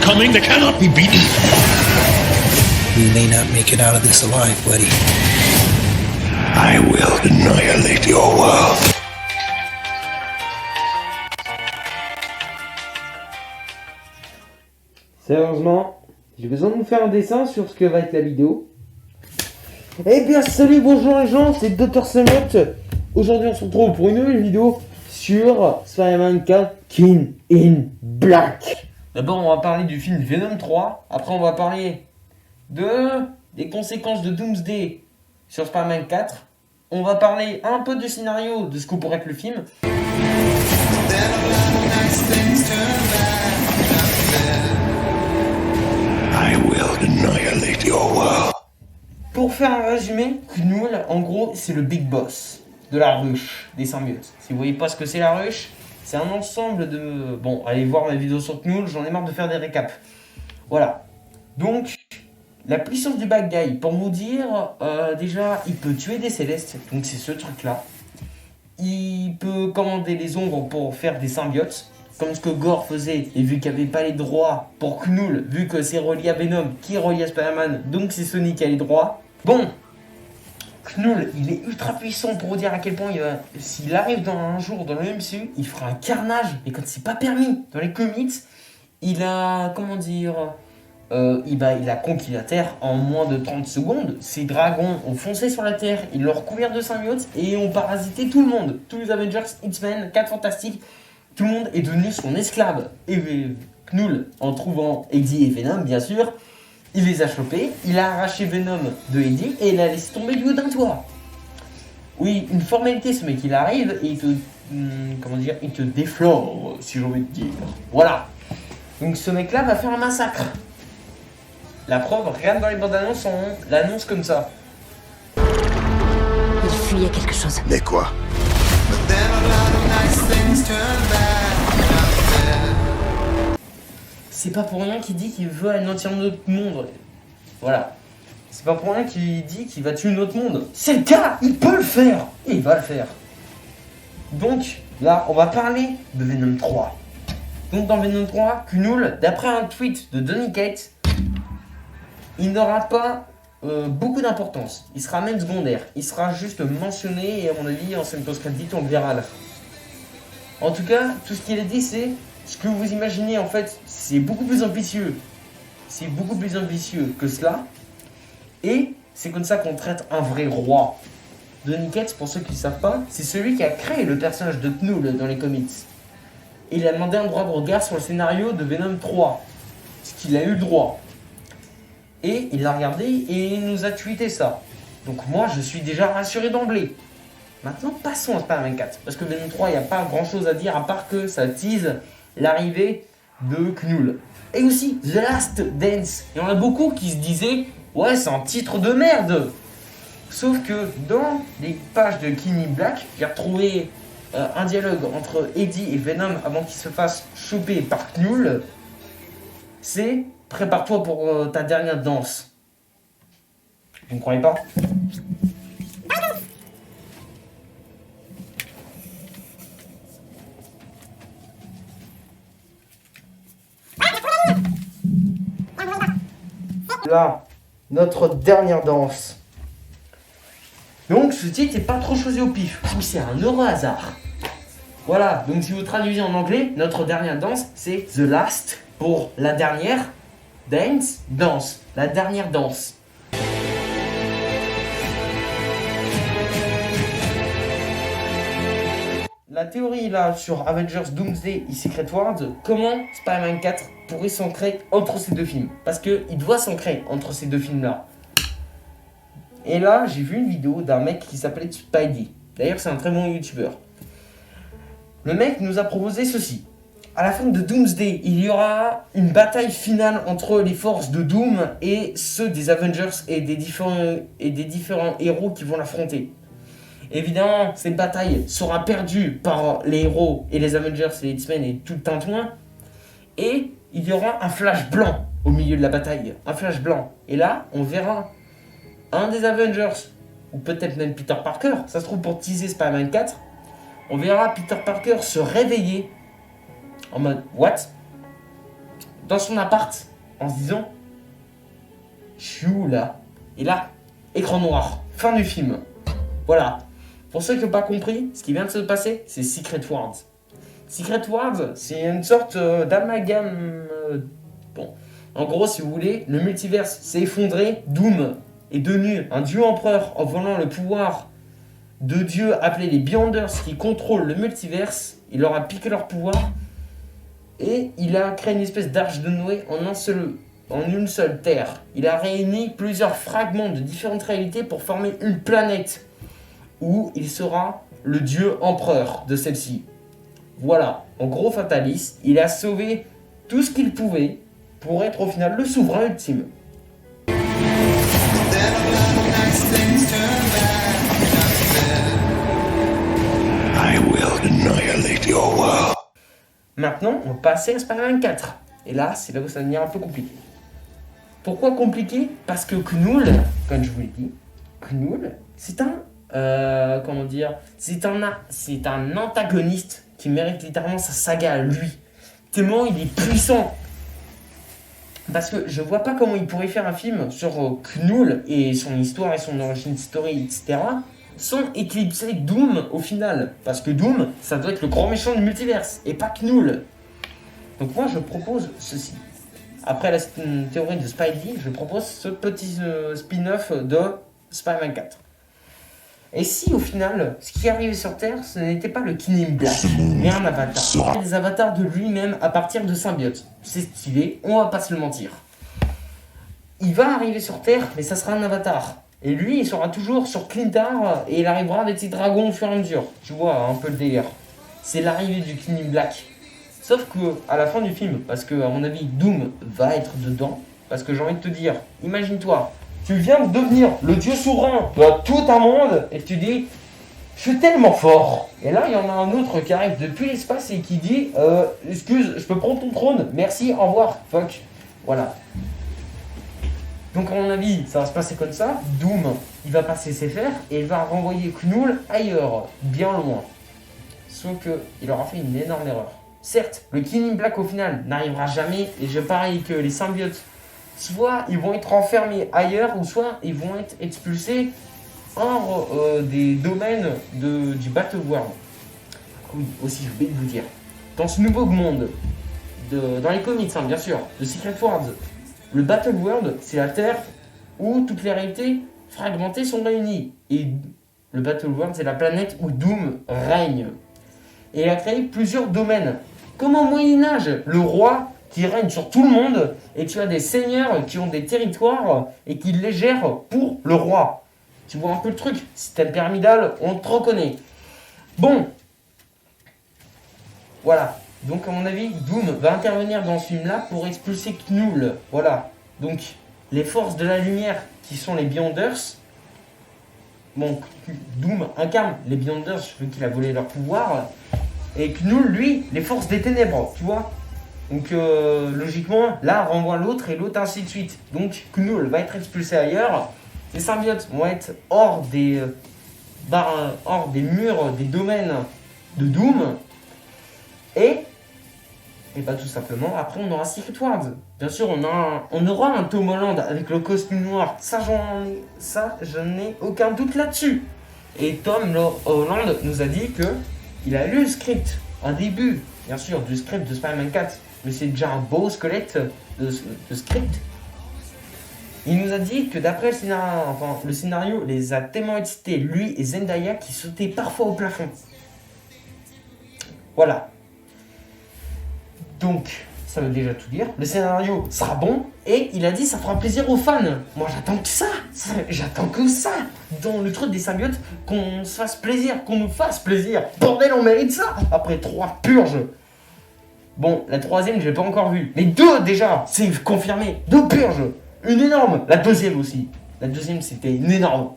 coming. They cannot be beaten. You may not make it out of this alive, buddy. I will annihilate your world. Sérieusement, j'ai besoin de vous faire un dessin sur ce que va être la vidéo. Eh bien, salut, bonjour les gens, c'est Dr. Samot. Aujourd'hui, on se retrouve pour une nouvelle vidéo sur Spider-Man 4 King in Black. D'abord, on va parler du film Venom 3. Après, on va parler des conséquences de Doomsday sur Spider-Man 4. On va parler un peu du scénario de ce que pourrait être le film. I will annihilate your world. Pour faire un résumé, Knull, en gros, c'est le big boss de la ruche des symbiotes. Si vous voyez pas ce que c'est la ruche, c'est un ensemble de... Bon, allez voir ma vidéo sur Knull, j'en ai marre de faire des récaps. Voilà. Donc, la puissance du bad guy, pour vous dire, déjà, il peut tuer des célestes, donc c'est ce truc-là. Il peut commander les ombres pour faire des symbiotes, comme ce que Gore faisait, et vu qu'il n'y avait pas les droits pour Knull, vu que c'est relié à Venom, qui est relié à Spider-Man, donc c'est Sony qui a les droits. Bon, Knull, il est ultra puissant pour vous dire à quel point s'il arrive un jour dans le MCU, il fera un carnage, et quand c'est pas permis dans les comics, il a, comment dire, il a conquis la Terre en moins de 30 secondes. Ces dragons ont foncé sur la Terre, ils l'ont recouvert de symbiotes et ont parasité tout le monde. Tous les Avengers, X-Men, 4 Fantastiques, tout le monde est devenu son esclave. Et Knull, en trouvant Eddie et Venom, bien sûr, il les a chopés, il a arraché Venom de Eddie et il l'a laissé tomber du haut d'un toit. Oui, une formalité, ce mec, il arrive et il te, il te déflore, si j'ai envie de dire. Voilà. Donc ce mec-là va faire un massacre. La preuve, regarde dans les bandes annonces, on l'annonce comme ça. Il fuyait quelque chose. Mais quoi? C'est pas pour rien qu'il dit qu'il veut anéantir notre monde. Voilà. C'est pas pour rien qu'il dit qu'il va tuer notre monde. C'est le cas, il peut le faire. Et il va le faire. Donc, là, on va parler de Venom 3. Donc, dans Venom 3, Knull, d'après un tweet de Donny Cates, il n'aura pas beaucoup d'importance. Il sera même secondaire. Il sera juste mentionné et à mon avis, en scène post-crédit, on le verra à la fin. En tout cas, tout ce qu'il a dit, c'est ce que vous imaginez, en fait, c'est beaucoup plus ambitieux. C'est beaucoup plus ambitieux que cela. Et c'est comme ça qu'on traite un vrai roi. Donny Cates, pour ceux qui ne savent pas, c'est celui qui a créé le personnage de Knull dans les comics. Et il a demandé un droit de regard sur le scénario de Venom 3. Ce qu'il a eu le droit. Et il l'a regardé et il nous a tweeté ça. Donc moi, je suis déjà rassuré d'emblée. Maintenant, passons à Spider-Man 4. Parce que Venom 3, il n'y a pas grand-chose à dire à part que ça tease l'arrivée de Knull. Et aussi, The Last Dance. Il y en a beaucoup qui se disaient « Ouais, c'est un titre de merde !» Sauf que dans les pages de King in Black, j'ai retrouvé un dialogue entre Eddie et Venom avant qu'il se fasse choper par Knull. C'est « Prépare-toi pour ta dernière danse ». Vous ne croyez pas ? Là, notre dernière danse. Donc ce titre n'est pas trop choisi au pif, ou c'est un heureux hasard. Voilà, donc si vous traduisez en anglais, notre dernière danse, c'est The Last pour la dernière, dance, danse, la dernière danse. La théorie là sur Avengers Doomsday et Secret Wars, comment Spider-Man 4 pourrait s'ancrer entre ces deux films. Parce qu'il doit s'ancrer entre ces deux films là. Et là, j'ai vu une vidéo d'un mec qui s'appelait Spidey. D'ailleurs, c'est un très bon youtubeur. Le mec nous a proposé ceci. À la fin de Doomsday, il y aura une bataille finale entre les forces de Doom et ceux des Avengers et des différents héros qui vont l'affronter. Évidemment, cette bataille sera perdue par les héros et les Avengers et les X-Men et tout le tintouin. Et il y aura un flash blanc au milieu de la bataille. Un flash blanc. Et là, on verra un des Avengers, ou peut-être même Peter Parker, ça se trouve pour teaser Spider-Man 4, on verra Peter Parker se réveiller en mode « What ?» dans son appart en se disant je suis où là? Et là, écran noir, fin du film. Voilà. Pour ceux qui n'ont pas compris, ce qui vient de se passer, c'est Secret Wars. Secret Wars, c'est une sorte d'amalgame. Bon, en gros, si vous voulez, le multiverse s'est effondré. Doom est devenu un dieu empereur en volant le pouvoir de dieux appelés les Beyonders qui contrôlent le multiverse. Il leur a piqué leur pouvoir et il a créé une espèce d'arche de Noé en une seule terre. Il a réuni plusieurs fragments de différentes réalités pour former une planète où il sera le dieu empereur de celle-ci. Voilà, en gros Fatalis, il a sauvé tout ce qu'il pouvait pour être au final le souverain ultime. I will annihilate your world. Maintenant, on va passer à Spider-Man 4. Et là, c'est là où ça devient un peu compliqué. Pourquoi compliqué? Parce que Knull, comme je vous l'ai dit, Knull, c'est un... comment dire? C'est un antagoniste qui mérite littéralement sa saga à lui. Tellement il est puissant. Parce que je vois pas comment il pourrait faire un film sur Knull et son histoire et son origin story, etc. sans éclipser Doom au final. Parce que Doom, ça doit être le grand méchant du multiverse et pas Knull. Donc moi je propose ceci. Après la théorie de Spidey, je propose ce petit spin-off de Spider-Man 4. Et si au final, ce qui arrivait sur Terre, ce n'était pas le King Black, mais un avatar. Des avatars de lui-même à partir de symbiotes. C'est stylé, on va pas se le mentir. Il va arriver sur Terre, mais ça sera un avatar. Et lui, il sera toujours sur Clintar et il arrivera avec ses dragons au fur et à mesure. Tu vois un peu le délire. C'est l'arrivée du King Black. Sauf que à la fin du film, parce que à mon avis, Doom va être dedans. Parce que j'ai envie de te dire, imagine-toi. Tu viens de devenir le dieu souverain de tout un monde et tu dis je suis tellement fort. Et là, il y en a un autre qui arrive depuis l'espace et qui dit excuse, je peux prendre ton trône, merci, au revoir, fuck. Voilà. Donc, à mon avis, ça va se passer comme ça. Doom, il va pas se laisser faire et il va renvoyer Knull ailleurs, bien loin. Sauf qu'il aura fait une énorme erreur. Certes, le King Black au final n'arrivera jamais et je parie que les symbiotes. Soit ils vont être enfermés ailleurs, ou soit ils vont être expulsés hors des domaines du Battle World. Oui, aussi, je voulais vous dire. Dans ce nouveau monde, dans les comics, hein, bien sûr, de Secret Wars, le Battle World, c'est la Terre où toutes les réalités fragmentées sont réunies. Et le Battle World, c'est la planète où Doom règne. Et il a créé plusieurs domaines. Comme au Moyen-Âge, le roi qui règne sur tout le monde, et tu as des seigneurs qui ont des territoires et qui les gèrent pour le roi. Tu vois un peu le truc? Système pyramidal, on te reconnaît. Bon. Voilà. Donc à mon avis, Doom va intervenir dans ce film-là pour expulser Knull. Voilà. Donc, les forces de la lumière qui sont les Beyonders. Bon, Doom incarne les Beyonders vu qu'il a volé leur pouvoir. Et Knull, lui, les forces des ténèbres, tu vois. Donc logiquement, l'un renvoie l'autre et l'autre ainsi de suite. Donc Knull va être expulsé ailleurs. Les symbiotes vont être hors des murs, des domaines de Doom. Et bah tout simplement, après on aura Secret Wars. Bien sûr, on aura un Tom Holland avec le costume noir. Ça, je n'ai aucun doute là-dessus. Et Tom Holland nous a dit que il a lu le script, un début, bien sûr, du script de Spider-Man 4. Mais c'est déjà un beau squelette de script. Il nous a dit que d'après le scénario les a tellement excités, lui et Zendaya, qui sautaient parfois au plafond. Voilà. Donc, ça veut déjà tout dire. Le scénario sera bon et il a dit ça fera plaisir aux fans. Moi j'attends que ça. J'attends que ça. Dans le truc des symbiotes, qu'on se fasse plaisir, qu'on nous fasse plaisir. Bordel, on mérite ça. Après 3 purges. Bon, la troisième, je l'ai pas encore vue. Mais 2 déjà, c'est confirmé. 2 purges. Une énorme. La deuxième aussi. La deuxième, c'était une énorme.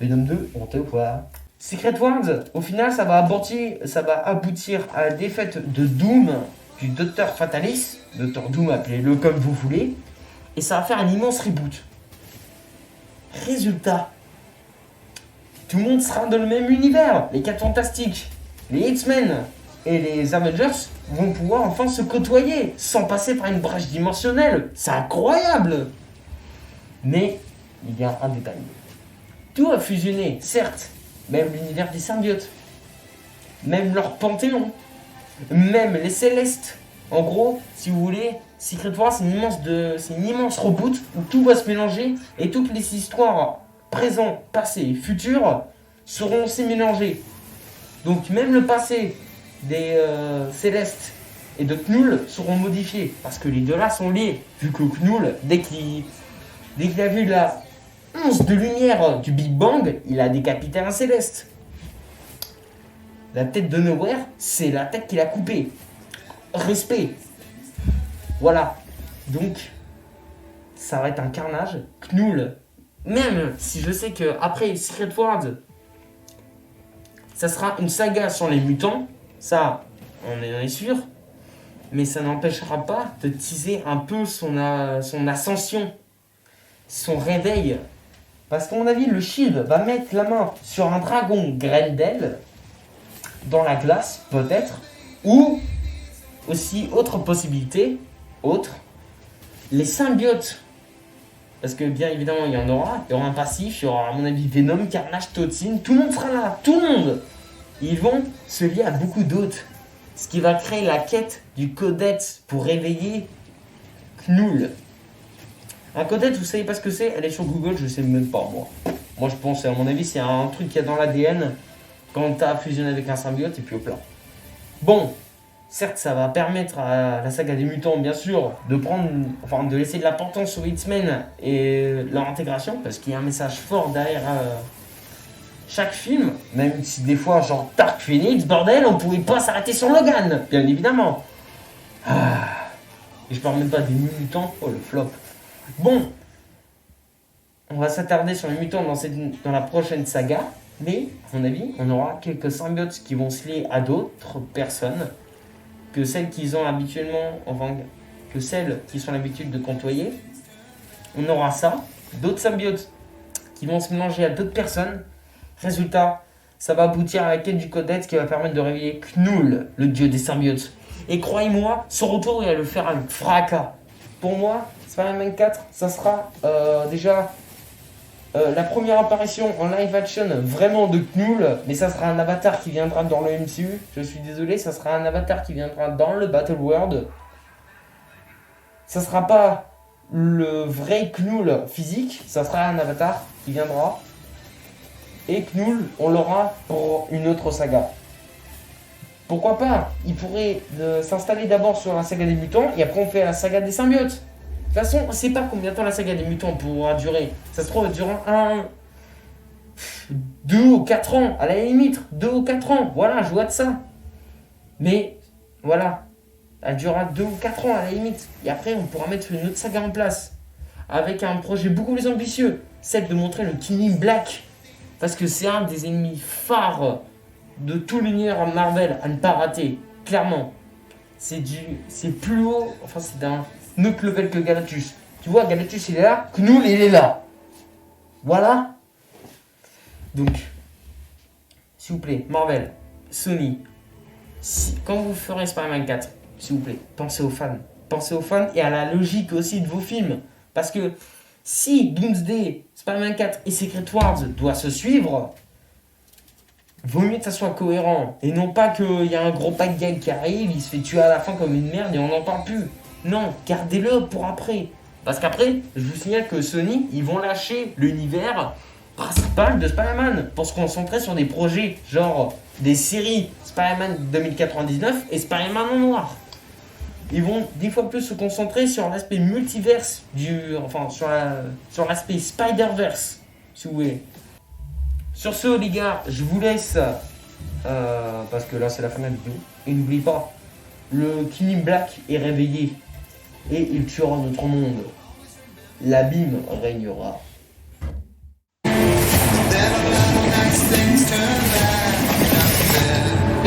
Venom 2, on te voit. Secret Wars, au final, ça va aboutir à la défaite de Doom, du Dr. Fatalis. Dr. Doom, appelez-le comme vous voulez. Et ça va faire un immense reboot. Résultat. Tout le monde sera dans le même univers. Les 4 Fantastiques, les X-Men. et les Avengers vont pouvoir enfin se côtoyer sans passer par une brèche dimensionnelle. C'est incroyable. Mais il y a un détail. Tout a fusionné, certes, même l'univers des symbiotes, même leur panthéon, même les célestes. En gros, si vous voulez, Secret Wars, c'est une immense reboot où tout va se mélanger et toutes les histoires présent, passé et futur seront aussi mélangées. Donc même le passé des Célestes et de Knull seront modifiés parce que les deux là sont liés. Vu que Knull, dès qu'il a vu la once de lumière du Big Bang, il a décapité un Céleste. La tête de Nowhere, c'est la tête qu'il a coupée. Respect. Voilà. Donc, ça va être un carnage. Knull, même si je sais que après Secret Wars, ça sera une saga sur les mutants, ça, on est sûr, mais ça n'empêchera pas de teaser un peu son ascension, son réveil. Parce qu'à mon avis, le Shield va mettre la main sur un dragon Grendel, dans la glace, peut-être, ou aussi, autre possibilité, les symbiotes. Parce que bien évidemment, il y aura un passif, il y aura à mon avis Venom, Carnage, Toxin, tout le monde sera là, tout le monde. Ils vont se lier à beaucoup d'autres. Ce qui va créer la quête du Codex pour réveiller Knull. Un Codex, vous savez pas ce que c'est? Elle est sur Google, je sais même pas moi. Moi je pense, à mon avis, c'est un truc qu'il y a dans l'ADN quand t'as fusionné avec un symbiote et puis hop là. Bon. Certes, ça va permettre à la saga des mutants, bien sûr, de laisser de l'importance aux X-Men et leur intégration, parce qu'il y a un message fort derrière chaque film, même si des fois, genre Dark Phoenix, bordel, on pouvait pas s'arrêter sur Logan, bien évidemment. Et je parle même pas des mutants, oh le flop. Bon, on va s'attarder sur les mutants dans la prochaine saga, mais, à mon avis, on aura quelques symbiotes qui vont se lier à d'autres personnes, que celles qui ont habituellement, que celles qui sont l'habitude de côtoyer. On aura ça, d'autres symbiotes qui vont se mélanger à d'autres personnes. Résultat, ça va aboutir à la quête du Codex qui va permettre de réveiller Knull, le dieu des symbiotes. Et croyez-moi, son retour, il va le faire avec fracas. Pour moi, Spider-Man 4, ça sera déjà la première apparition en live action vraiment de Knull, mais ça sera un avatar qui viendra dans le MCU. Je suis désolé, ça sera un avatar qui viendra dans le Battle World. Ça sera pas le vrai Knull physique, ça sera un avatar qui viendra. Et Knull, on l'aura pour une autre saga. Pourquoi pas? Il pourrait s'installer d'abord sur la saga des mutants et après on fait la saga des symbiotes. De toute façon, on ne sait pas combien de temps la saga des mutants pourra durer. Ça se trouve, elle durera 2 ou 4 ans, à la limite. 2 ou 4 ans, voilà, je vois de ça. Mais, voilà, elle durera 2 ou 4 ans, à la limite. Et après, on pourra mettre une autre saga en place. Avec un projet beaucoup plus ambitieux. Celle de montrer le King in Black. Parce que c'est un des ennemis phares de tout l'univers Marvel à ne pas rater. Clairement. C'est plus haut, enfin c'est d'un autre level que Galactus. Tu vois, Galactus il est là, Knull il est là. Voilà. Donc, s'il vous plaît, Marvel, Sony, quand vous ferez Spider-Man 4, s'il vous plaît, pensez aux fans. Pensez aux fans et à la logique aussi de vos films. Parce que si Doomsday, Spider-Man 4 et Secret Wars doivent se suivre, vaut mieux que ça soit cohérent. Et non pas qu'il y a un gros pack gag qui arrive, il se fait tuer à la fin comme une merde et on n'en parle plus. Non, gardez-le pour après. Parce qu'après, je vous signale que Sony, ils vont lâcher l'univers principal de Spider-Man pour se concentrer sur des projets genre des séries Spider-Man 2099 et Spider-Man en noir. Ils vont 10 fois plus se concentrer sur l'aspect multiverse sur l'aspect Spider-Verse, si vous voulez. Sur ce, les gars, je vous laisse parce que là c'est la fin de la vidéo. Et n'oubliez pas, le King in Black est réveillé et il tuera notre monde. L'abîme régnera.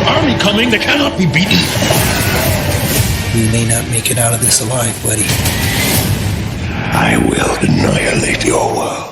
Army coming, they cannot be beaten. We may not make it out of this alive, buddy. I will annihilate your world.